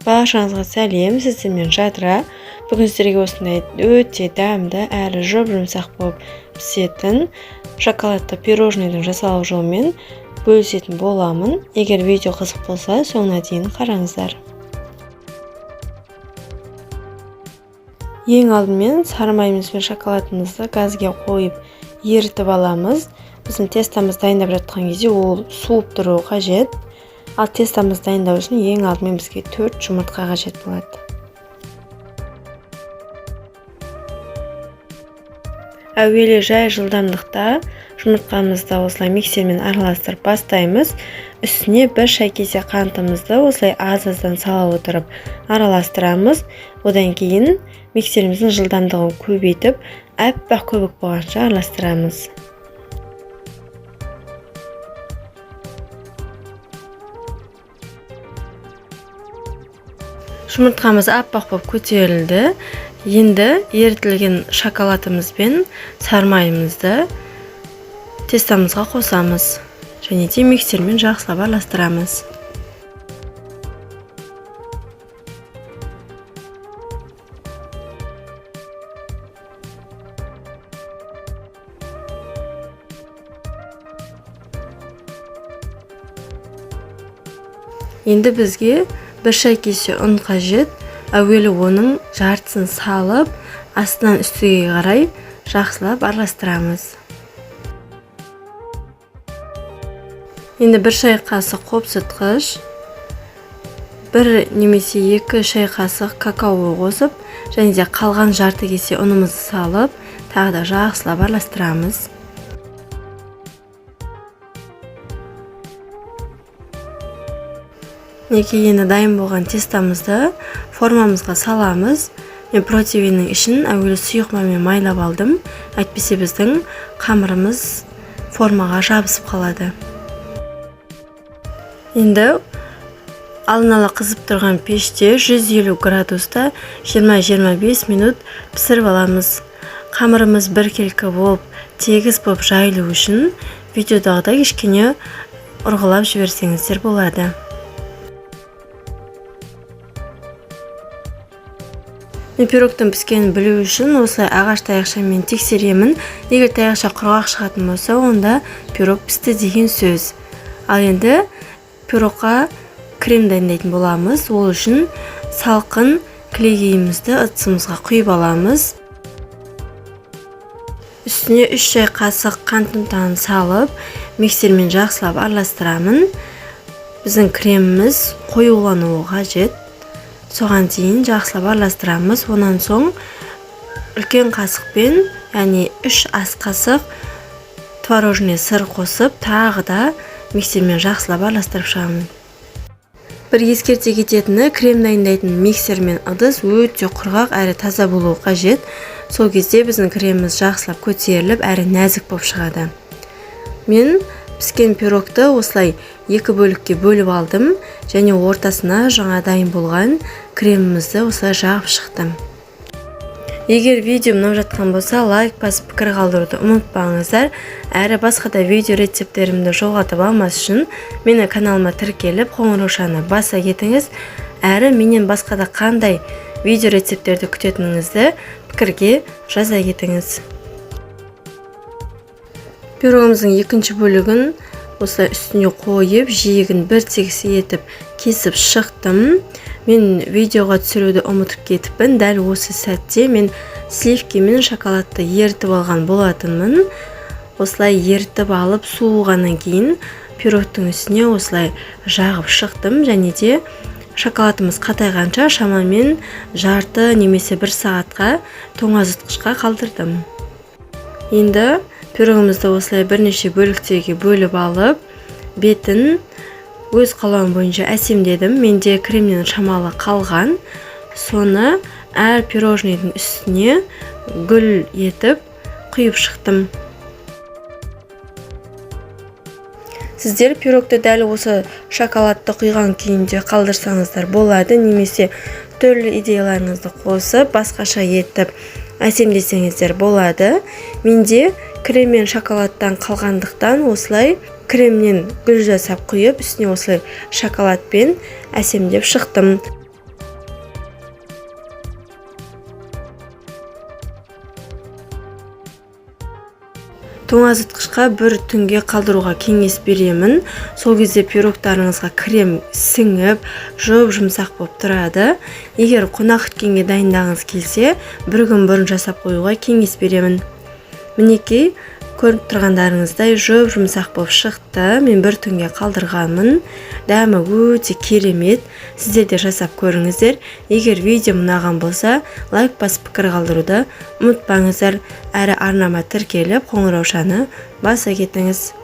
Barşаңызға сәлем, сіздермен Жадыра. Бүгін сіздерге осындай өте дәмді әрі жұп-жұмсақ болып пісетін шоколадты пирожныйдың жасалу жолымен бөлісетін боламын. Егер видео қызық болса, соңына дейін қараңыздар. Ең алдымен сары майымыз бен шоколадымызды газға қойып ерітіп аламыз. Біздің тестамыз дайындап жатқан кезде ол суып тұруы қажет. Ал тестамыз дайындау үшін ең алдымен бізге 4 жұмыртқа қажет болады. Әуелі жай жылдамдықта жұмыртқамызды осылай миксермен араластырып бастаймыз. Үстіне 1 шай кесе қантымызды осылай аз-аздан сала отырып араластырамыз. Одан кейін миксеріміздің жылдамдығын көбейтіп, әппақ көбік болғанша араластырамыз. Жұмыртқамыз аппақ болып көтерілді. Енді ерітілген шоколадымыз бен сары майымызды тестамызға қосамыз. Және де миксермен жақсылап араластырамыз. Енді бізге 1 шай кесе ұн қажет. Әуелі оның жартысын салып, астынан үстіге қарай жақсылап араластырамыз. Енді 1 шай қасық қопсытқыш, 1 немесе 2 шай қасық какао қосып, және де қалған жарты кесе ұнымызды салып, тағы да жақсылап араластырамыз. Енді дайын болған тестамызды формамызға саламыз. Мен протеиннің ішін әуелі сұйық маймен майлап алдым. Әйтпесе біздің қамырымыз формаға жабысып қалады. Енді алдын ала қызып тұрған пеште 150 градуста 20-25 минут пісіріп аламыз. Қамырымыз біркелкі болып, тегіс болып жайылу үшін видеодағыдай кішкене ұрғылап жіберсеңіздер болады. Мен пирогтың піскенін білу үшін осылай ағаш таяқшамен тексеремін. Егер таяқша құрғақ шығатын болса, онда пирог пісті деген сөз. Ал енді пирогқа крем дайындайтын боламыз. Ол үшін салқын кілегейімізді ыдысымызға құйып аламыз. Үстіне 3 шай қасық қант ұнтағын салып, миксермен жақсылап араластырамын. Біздің креміміз қоюлануы қажет. Соған дейін жақсылап араластырамыз. Онан соң үлкен қасықпен, яғни 3 ас қасық творожный сыр қосып, тағы да миксермен жақсылап араластырып шығамын. Бір ескерте кететіні, крем дайындайтын миксер мен ыдыс өте құрғақ әрі таза болуы қажет. Сол кезде біздің креміміз жақсылап көтеріліп, әрі нәзік болып шығады. Мен піскен пирогты осылай 2 бөлікке бөліп алдым, және ортасына жаңа дайын болған кремімізді осылай жағып шықтым. Егер видео ұнап жатқан болса, лайк басып пікір қалдыруды ұмытпаңыздар. Әрі басқа да видео рецепттерімді жоғалтып алмас үшін мені каналыма тіркеліп, қоңыраушаны баса кетіңіз. Әрі менен басқа да қандай видео рецепттерді күтетініңізді пікірге жаза кетіңіз. Пирогымыздың екінші бөлігін осылай үстіне қойып, жиегін бір тегіс етіп кесіп шықтым. Мен видеоға түсіруді ұмытып кетіппін. Дәл осы сәтте мен сливки мен шоколадты ерітіп алған болатынмын. Осылай ерітіп алып, суығаннан кейін пирогтың үстіне осылай жағып шықтым, және де шоколадымыз қатайғанша шамамен жарты немесе 1 сағатқа тоңазытқышқа қалдырдым. Енді пирогымызды осылай бірнеше бөліктерге бөліп алып, бетін өз қалауым бойынша әсемдедім. Менде кремнен шамалы қалған. Соны әр пирожныйдың үстіне гүл етіп құйып шықтым. Сіздер пирогты дәл осы шоколадты құйған күйінде қалдырсаңыздар болады, немесе түрлі идеяларыңызды қосып, басқаша етіп әсемдесеңіздер болады. Менде крем мен шоколадтан қалғандықтан осылай кремнен гүл жасап құйып, үстіне осылай шоколадпен әсемдеп шықтым. тоңазытқышқа бір түнге қалдыруға кеңес беремін. Сол кезде пирогтарыңызға крем сіңіп, жұмсақ болып тұрады. Егер қонақ күткенге дайындағыңыз келсе, бір күн бұрын жасап қоюға кеңес беремін. Мінекей, көріп тұрғандарыңыздай жұмсақ болып шықты. Мен бір түнге қалдырғанмын. Дәмі өте керемет. Сіздер де жасап көріңіздер. Егер видео ұнаған болса, лайк басып пікір қалдыруды ұмытпаңыздар. Әрі арнама тіркеліп, қоңыраушаны баса кетіңіз.